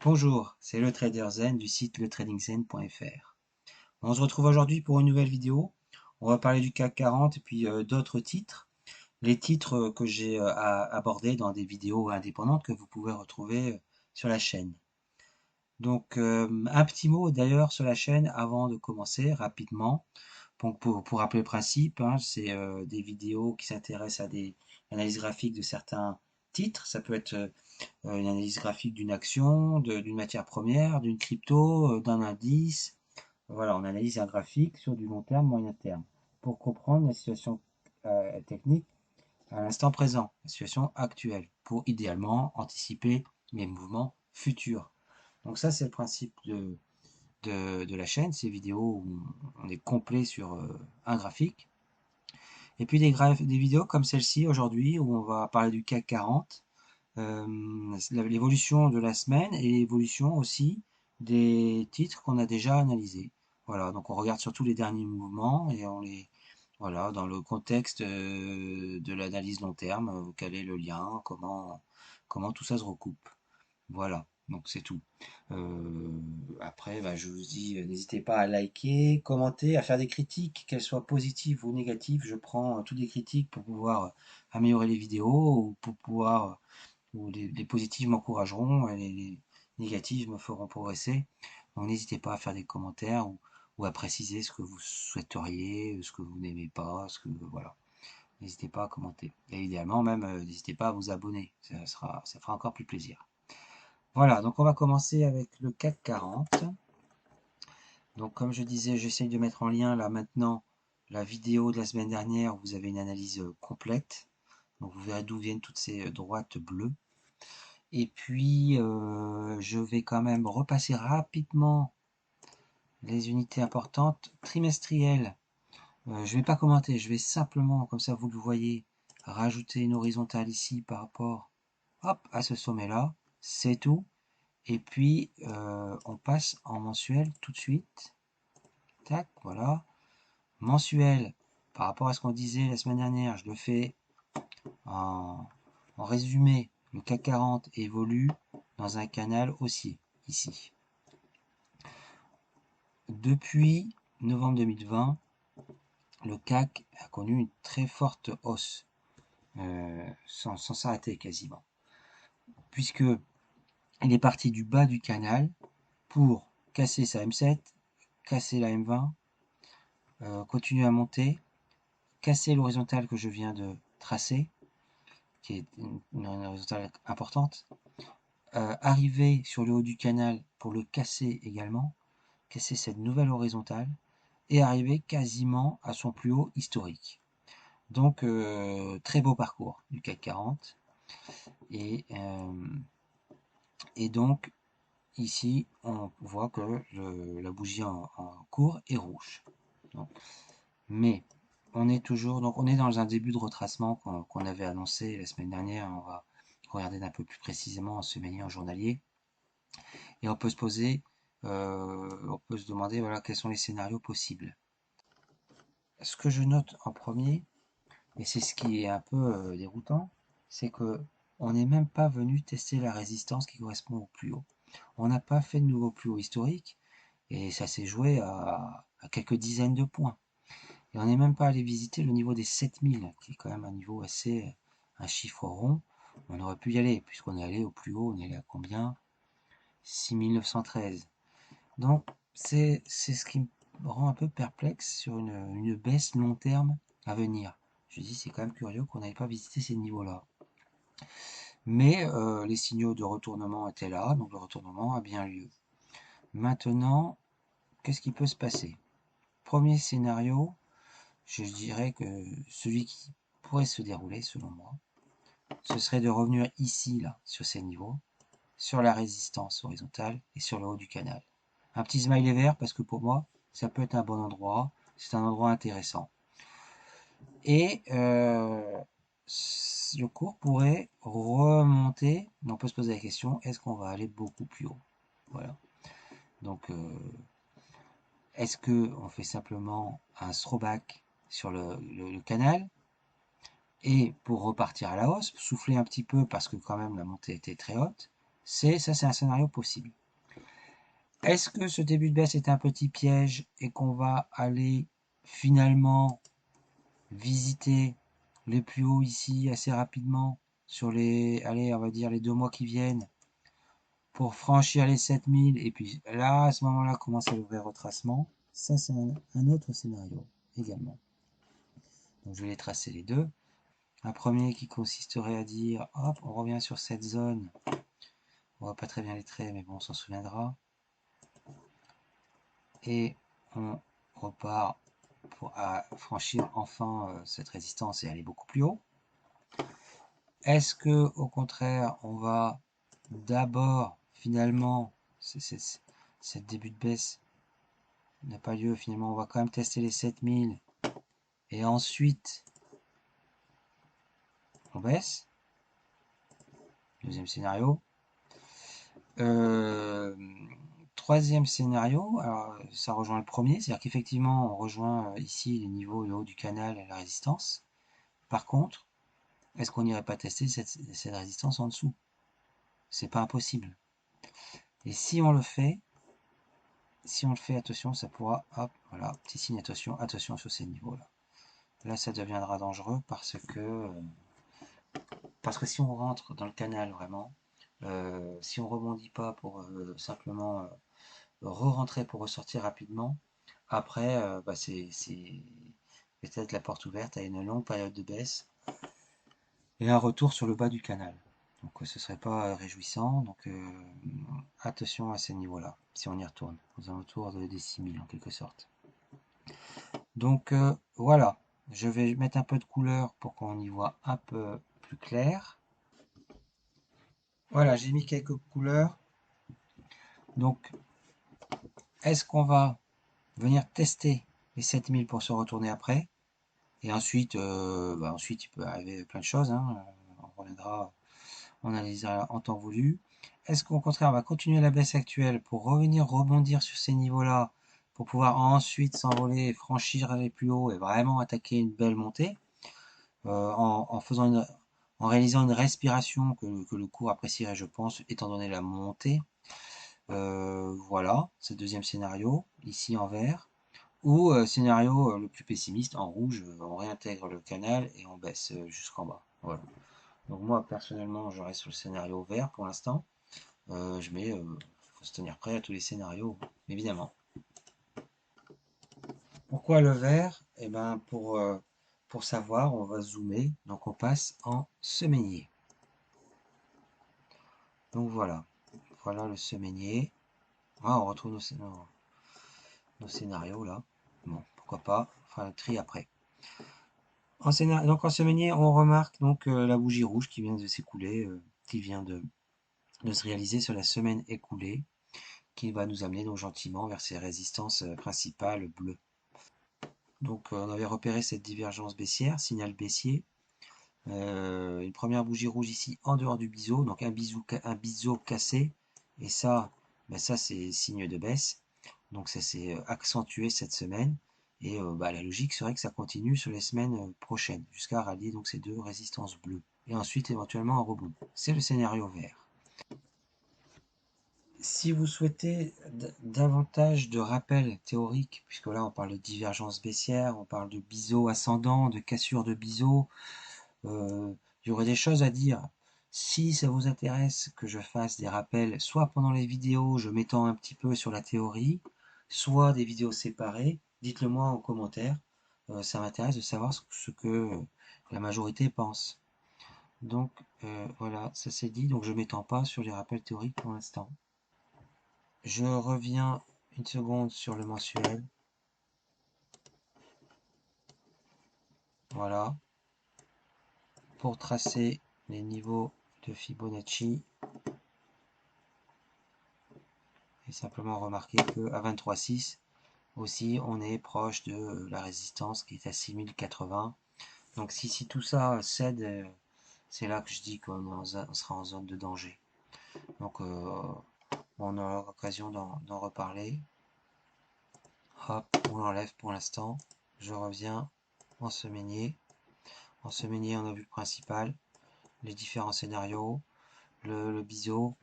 Bonjour, c'est le Trader Zen du site letradingzen.fr. On se retrouve aujourd'hui pour une nouvelle vidéo. On va parler du CAC 40 et puis d'autres titres. Les titres que j'ai abordés dans des vidéos indépendantes que vous pouvez retrouver sur la chaîne. Donc un petit mot d'ailleurs sur la chaîne avant de commencer rapidement. Donc, pour rappeler le principe, hein, c'est des vidéos qui s'intéressent à des analyses graphiques de certains titres. Ça peut être une analyse graphique d'une action, d'une matière première, d'une crypto, d'un indice. Voilà, on analyse un graphique sur du long terme, moyen terme, pour comprendre la situation technique à l'instant présent, la situation actuelle, pour idéalement anticiper les mouvements futurs. Donc ça, c'est le principe de la chaîne, ces vidéos où on est complet sur un graphique. Et puis des vidéos comme celle-ci aujourd'hui, où on va parler du CAC 40, l'évolution de la semaine et l'évolution aussi des titres qu'on a déjà analysés. Voilà, donc on regarde surtout les derniers mouvements et on les, voilà, dans le contexte de l'analyse long terme, quel est le lien, comment tout ça se recoupe. Voilà, donc c'est tout. Après, bah, je vous dis, n'hésitez pas à liker, commenter, à faire des critiques, qu'elles soient positives ou négatives. Je prends toutes les critiques pour pouvoir améliorer les vidéos ou pour pouvoir où les positifs m'encourageront et les négatifs me feront progresser. Donc n'hésitez pas à faire des commentaires ou à préciser ce que vous souhaiteriez, ce que vous n'aimez pas, voilà. N'hésitez pas à commenter. Et idéalement même, n'hésitez pas à vous abonner. Ça fera encore plus plaisir. Voilà, donc on va commencer avec le CAC 40. Donc comme je disais, j'essaye de mettre en lien là maintenant la vidéo de la semaine dernière où vous avez une analyse complète. Donc vous verrez d'où viennent toutes ces droites bleues. Et puis, je vais quand même repasser rapidement les unités importantes trimestrielles. Je ne vais pas commenter, je vais simplement, comme ça vous le voyez, rajouter une horizontale ici par rapport hop, à ce sommet-là. C'est tout. Et puis, on passe en mensuel tout de suite. Tac, voilà. Mensuel, par rapport à ce qu'on disait la semaine dernière, je le fais en résumé. Le CAC 40 évolue dans un canal haussier, ici. Depuis novembre 2020, le CAC a connu une très forte hausse, sans s'arrêter quasiment, puisque il est parti du bas du canal pour casser sa M7, casser la M20, continuer à monter, casser l'horizontale que je viens de tracer, qui est une horizontale importante, arriver sur le haut du canal pour le casser également, casser cette nouvelle horizontale, et arriver quasiment à son plus haut historique. Donc très beau parcours du CAC 40. Et, donc ici on voit que la bougie en cours est rouge. Donc, mais on est toujours, donc on est dans un début de retracement qu'on avait annoncé la semaine dernière. On va regarder d'un peu plus précisément en semainier, en journalier. Et on peut se poser, on peut se demander voilà, quels sont les scénarios possibles. Ce que je note en premier, et c'est ce qui est un peu déroutant, c'est que on n'est même pas venu tester la résistance qui correspond au plus haut. On n'a pas fait de nouveau plus haut historique, et ça s'est joué à quelques dizaines de points. Et on n'est même pas allé visiter le niveau des 7000, qui est quand même un niveau assez, un chiffre rond. On aurait pu y aller, puisqu'on est allé au plus haut, on est allé à combien? 6913. Donc c'est ce qui me rend un peu perplexe sur une baisse long terme à venir. Je dis c'est quand même curieux qu'on n'avait pas visité ces niveaux-là. Mais les signaux de retournement étaient là, donc le retournement a bien lieu. Maintenant, qu'est-ce qui peut se passer? Premier scénario, je dirais que celui qui pourrait se dérouler, selon moi, ce serait de revenir ici, là, sur ces niveaux, sur la résistance horizontale et sur le haut du canal. Un petit smiley vert parce que pour moi, ça peut être un bon endroit, c'est un endroit intéressant. Et le cours pourrait remonter, on peut se poser la question, est-ce qu'on va aller beaucoup plus haut? Voilà. Donc, est-ce qu'on fait simplement un throwback sur le canal et pour repartir à la hausse, souffler un petit peu parce que quand même la montée était très haute, Ça, c'est un scénario possible. Est-ce que ce début de baisse est un petit piège et qu'on va aller finalement visiter les plus hauts ici assez rapidement sur les, allez, on va dire les 2 mois qui viennent pour franchir les 7000 et puis là, à ce moment-là, commencer le vrai retracement. Ça, c'est un autre scénario également. Donc, je vais les tracer les deux. Un premier qui consisterait à dire, hop, on revient sur cette zone. On voit pas très bien les traits, mais bon, on s'en souviendra. Et on repart pour franchir enfin cette résistance et aller beaucoup plus haut. Est-ce que, au contraire, on va d'abord, finalement, cette début de baisse n'a pas lieu, finalement, on va quand même tester les 7000 et ensuite on baisse. Deuxième scénario. Euh, Troisième scénario, alors ça rejoint le premier, c'est-à-dire qu'effectivement on rejoint ici les niveaux, le haut du canal et la résistance. Par contre, est-ce qu'on n'irait pas tester cette résistance en dessous? C'est pas impossible. Et si on le fait, attention, ça pourra, hop, voilà, petit signe, attention, attention sur ces niveaux-là. Là, ça deviendra dangereux parce que si on rentre dans le canal vraiment, si on rebondit pas pour simplement re-rentrer pour ressortir rapidement, après, bah, c'est peut-être la porte ouverte à une longue période de baisse et un retour sur le bas du canal. Donc ce serait pas réjouissant. Donc attention à ces niveaux-là, si on y retourne, aux alentours des 6000 en quelque sorte. Donc voilà, je vais mettre un peu de couleur pour qu'on y voit un peu plus clair. Voilà, j'ai mis quelques couleurs. Donc, est-ce qu'on va venir tester les 7000 pour se retourner après? Et ensuite, ensuite, il peut arriver plein de choses, hein. On reviendra, on analysera en temps voulu. Est-ce qu'au contraire, on va continuer la baisse actuelle pour revenir rebondir sur ces niveaux-là, pour pouvoir ensuite s'envoler, franchir les plus hauts et vraiment attaquer une belle montée, en réalisant une respiration que le cours apprécierait, je pense, étant donné la montée. Voilà, c'est le deuxième scénario, ici en vert. Ou scénario le plus pessimiste, en rouge, on réintègre le canal et on baisse jusqu'en bas. Voilà. Donc moi personnellement, je reste sur le scénario vert pour l'instant. Faut se tenir prêt à tous les scénarios, évidemment. Pourquoi le vert? Eh ben pour savoir, on va zoomer. Donc on passe en semainier. Donc voilà. Voilà le semainier. Ah, on retrouve nos scénarios là. Bon, pourquoi pas. On fera le tri après. Donc en semainier, on remarque donc la bougie rouge qui vient de s'écouler, qui vient de se réaliser sur la semaine écoulée, qui va nous amener donc gentiment vers ses résistances principales bleues. Donc on avait repéré cette divergence baissière, signal baissier, une première bougie rouge ici en dehors du biseau, donc un biseau cassé, et ça, ça c'est signe de baisse, donc ça s'est accentué cette semaine, et la logique serait que ça continue sur les semaines prochaines, jusqu'à rallier donc ces deux résistances bleues, et ensuite éventuellement un rebond. C'est le scénario vert. Si vous souhaitez davantage de rappels théoriques, puisque là on parle de divergence baissière, on parle de biseau ascendant, de cassure de biseau, il y aurait des choses à dire. Si ça vous intéresse que je fasse des rappels, soit pendant les vidéos, je m'étends un petit peu sur la théorie, soit des vidéos séparées, dites-le moi en commentaire. Ça m'intéresse de savoir ce que la majorité pense. Donc voilà, ça c'est dit. Donc je m'étends pas sur les rappels théoriques pour l'instant. Je reviens une seconde sur le mensuel. Voilà. Pour tracer les niveaux de Fibonacci. Et simplement remarquer qu'à 23,6 aussi on est proche de la résistance qui est à 6080. Donc si tout ça cède, c'est là que je dis qu'on sera en zone de danger. Donc on aura l'occasion d'en reparler. Hop, on l'enlève pour l'instant. Je reviens en semainier. En semainier, on a vu le principal, les différents scénarios, le biseau,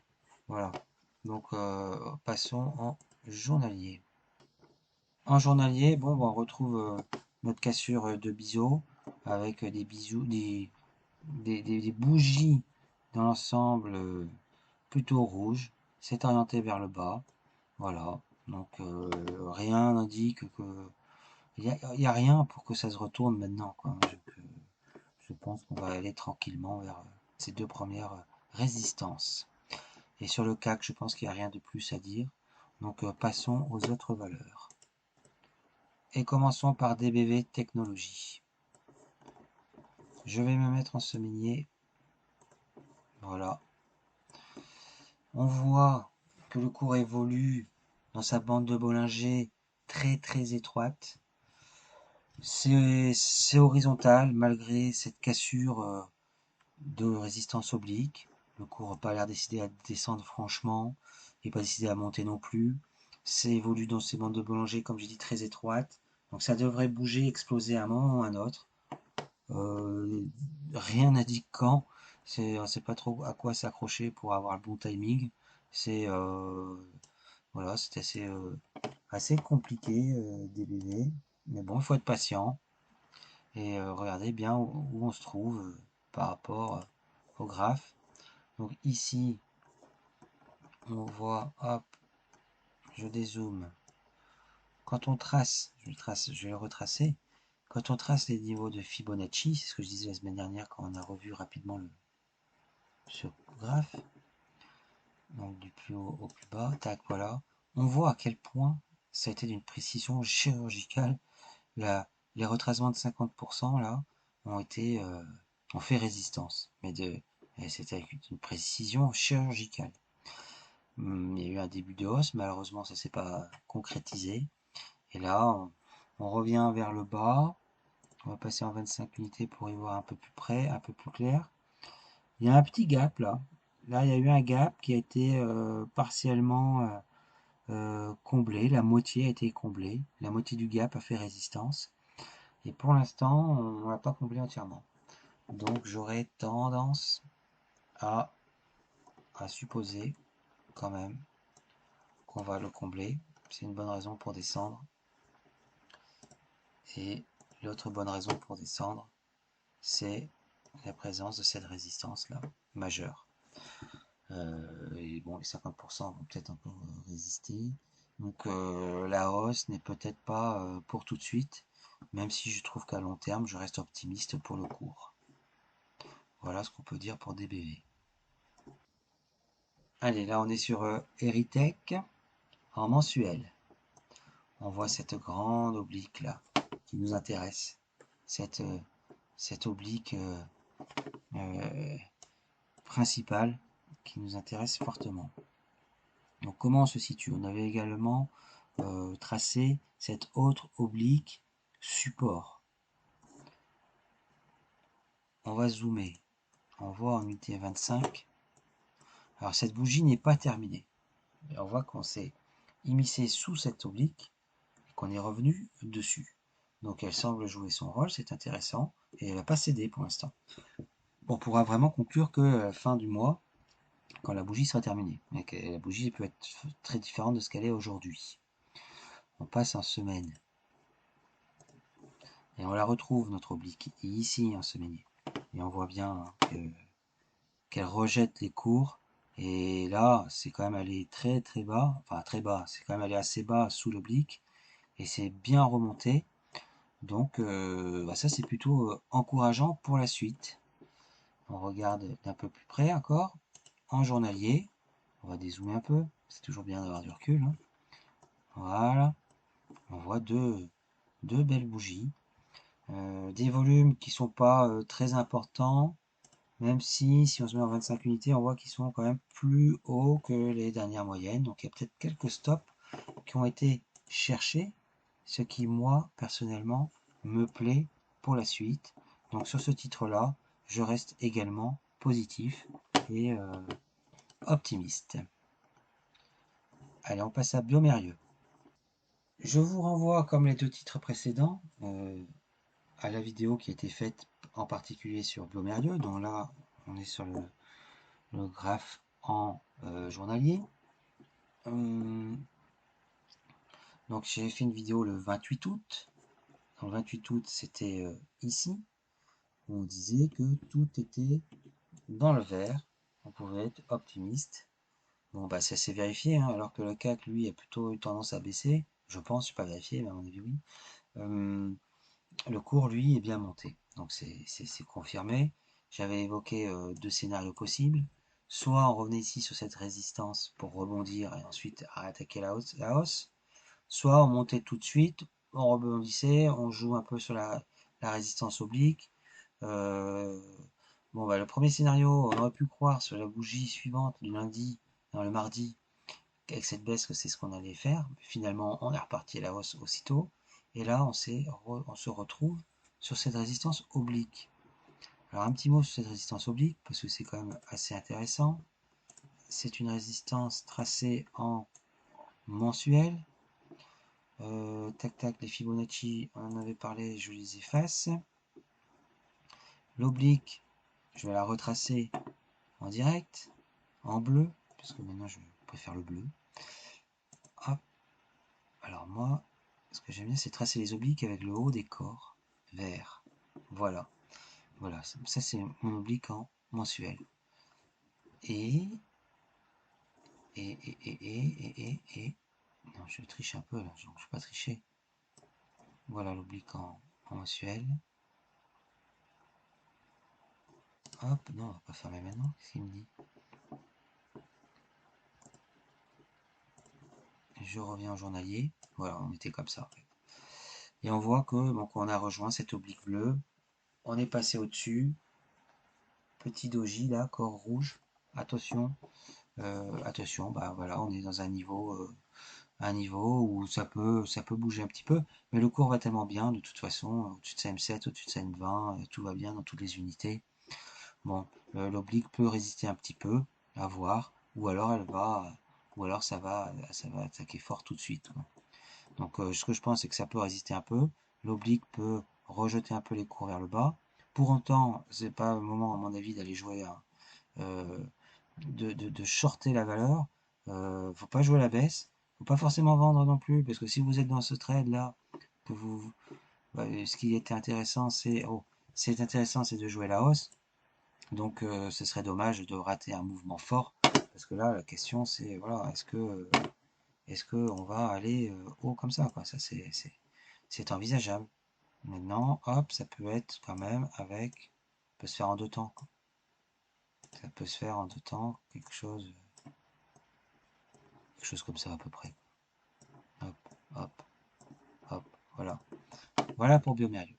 Voilà. Donc, passons en journalier. En journalier, bon, bah, on retrouve notre cassure de biseau avec des bisous, des bougies dans l'ensemble plutôt rouge. C'est orienté vers le bas. Voilà. Donc, rien n'indique que. Il y a rien pour que ça se retourne maintenant, quoi. Je pense qu'on va aller tranquillement vers ces deux premières résistances. Et sur le CAC, je pense qu'il n'y a rien de plus à dire. Donc passons aux autres valeurs. Et commençons par DBV Technologies. Je vais me mettre en semainier. Voilà. On voit que le cours évolue dans sa bande de Bollinger très étroite. C'est horizontal malgré cette cassure de résistance oblique. Le cours n'a pas l'air décidé à descendre franchement, il n'est pas décidé à monter non plus. C'est évolue dans ces bandes de Bollinger, comme j'ai dit, très étroites. Donc ça devrait bouger, exploser à un moment ou à un autre. Euh, Rien n'indique quand. On ne sait pas trop à quoi s'accrocher pour avoir le bon timing. C'est voilà, c'est assez compliqué des bébés. Mais bon, il faut être patient et regarder bien où on se trouve par rapport au graphe. Donc ici, on voit, hop, je dézoome. Quand on trace, je vais le retracer. Quand on trace les niveaux de Fibonacci, c'est ce que je disais la semaine dernière quand on a revu rapidement ce graphe, donc du plus haut au plus bas, tac, voilà, on voit à quel point ça a été d'une précision chirurgicale. Les retracements de 50% là ont fait résistance, mais c'était avec une précision chirurgicale. Il y a eu un début de hausse, malheureusement ça s'est pas concrétisé. Et là, on revient vers le bas. On va passer en 25 unités pour y voir un peu plus près, un peu plus clair. Il y a un petit gap là. Là, il y a eu un gap qui a été partiellement comblé. La moitié a été comblée. La moitié du gap a fait résistance. Et pour l'instant, on ne l'a pas comblé entièrement. Donc, j'aurais tendance à, à supposer quand même qu'on va le combler. C'est une bonne raison pour descendre. Et l'autre bonne raison pour descendre, c'est la présence de cette résistance-là, majeure. Et bon, les 50% vont peut-être encore résister. Donc la hausse n'est peut-être pas pour tout de suite, même si je trouve qu'à long terme, je reste optimiste pour le cours. Voilà ce qu'on peut dire pour DBV. Allez, là on est sur Eritech en mensuel. On voit cette grande oblique là qui nous intéresse. Cette, cette oblique euh, principale qui nous intéresse fortement. Donc comment on se situe? On avait également tracé cette autre oblique support. On va zoomer. On voit en unité 25. Alors cette bougie n'est pas terminée. Et on voit qu'on s'est immiscé sous cette oblique et qu'on est revenu dessus. Donc elle semble jouer son rôle, c'est intéressant. Et elle n'a pas cédé pour l'instant. On pourra vraiment conclure que à la fin du mois, quand la bougie sera terminée. Mais que la bougie peut être très différente de ce qu'elle est aujourd'hui. On passe en semaine. Et on la retrouve, notre oblique, ici en semainier. Et on voit bien qu'elle rejette les cours. Et là, c'est quand même allé très bas. Enfin, très bas. C'est quand même allé assez bas sous l'oblique. Et c'est bien remonté. Donc, bah ça, c'est plutôt encourageant pour la suite. On regarde d'un peu plus près encore. En journalier. On va dézoomer un peu. C'est toujours bien d'avoir du recul. Hein. Voilà. On voit deux belles bougies. Des volumes qui sont pas très importants, même si on se met en 25 unités, on voit qu'ils sont quand même plus hauts que les dernières moyennes. Donc il y a peut-être quelques stops qui ont été cherchés, ce qui moi personnellement me plaît pour la suite. Donc sur ce titre-là, je reste également positif et optimiste. Allez, on passe à Biomérieux. Je vous renvoie, comme les deux titres précédents, à la vidéo qui a été faite en particulier sur Biomérieux, dont là on est sur le graphe en journalier. Donc j'ai fait une vidéo le 28 août. Dans le 28 août, c'était ici, où on disait que tout était dans le vert. On pouvait être optimiste. Bon, bah ça s'est vérifié, hein, alors que le CAC, lui, a plutôt eu tendance à baisser. Je pense, je n'ai pas vérifié, mais à mon avis, oui. Le cours, lui, est bien monté. Donc c'est confirmé. J'avais évoqué deux scénarios possibles. Soit on revenait ici sur cette résistance pour rebondir et ensuite attaquer la hausse. Soit on montait tout de suite, on rebondissait, on joue un peu sur la résistance oblique. Euh, bon, bah, le premier scénario, on aurait pu croire sur la bougie suivante du lundi, dans le mardi, avec cette baisse que c'est ce qu'on allait faire. Finalement, on est reparti à la hausse aussitôt. Et là, on se retrouve sur cette résistance oblique. Alors un petit mot sur cette résistance oblique, parce que c'est quand même assez intéressant. C'est une résistance tracée en mensuel. Tac tac, les Fibonacci, on en avait parlé, je les efface. L'oblique, je vais la retracer en direct, en bleu, parce que maintenant je préfère le bleu. Hop. Alors moi, ce que j'aime bien, c'est tracer les obliques avec le haut des corps vert. Voilà. Voilà, ça c'est mon oblique en mensuel. Et, et, non, je triche un peu là, je ne vais pas tricher. Voilà l'oblique en mensuel. Hop, non, on va pas fermer maintenant, qu'est-ce qu'il me dit? Je reviens en journalier. Voilà, on était comme ça. En fait. Et on voit que donc, on a rejoint cette oblique bleue. On est passé au-dessus. Petit doji là, corps rouge. Attention. Attention, bah voilà, on est dans un niveau où ça peut bouger un petit peu. Mais le cours va tellement bien, de toute façon, au-dessus de sa M7, au-dessus de sa M20, tout va bien dans toutes les unités. Bon, l'oblique peut résister un petit peu, à voir, ou alors ça va attaquer fort tout de suite. Donc ce que je pense, c'est que ça peut résister un peu. L'oblique peut rejeter un peu les cours vers le bas. Pour autant, c'est pas le moment, à mon avis, d'aller jouer de shorter la valeur. Faut pas jouer à la baisse. Faut pas forcément vendre non plus, parce que si vous êtes dans ce trade là, que vous, ce qui était intéressant, c'est intéressant, c'est de jouer la hausse. Donc ce serait dommage de rater un mouvement fort, parce que là la question c'est voilà, est-ce que on va aller haut comme ça quoi. Ça c'est envisageable. Maintenant, hop, ça peut être quand même avec, ça peut se faire en deux temps quoi. Ça peut se faire en deux temps, quelque chose comme ça à peu près. Hop, hop, hop, voilà. Voilà pour Biomério.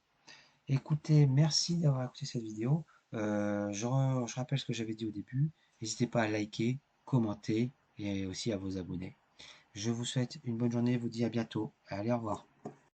Écoutez, merci d'avoir écouté cette vidéo. Je rappelle ce que j'avais dit au début. N'hésitez pas à liker, commenter et aussi à vous abonner. Je vous souhaite une bonne journée, je vous dis à bientôt. Allez, au revoir.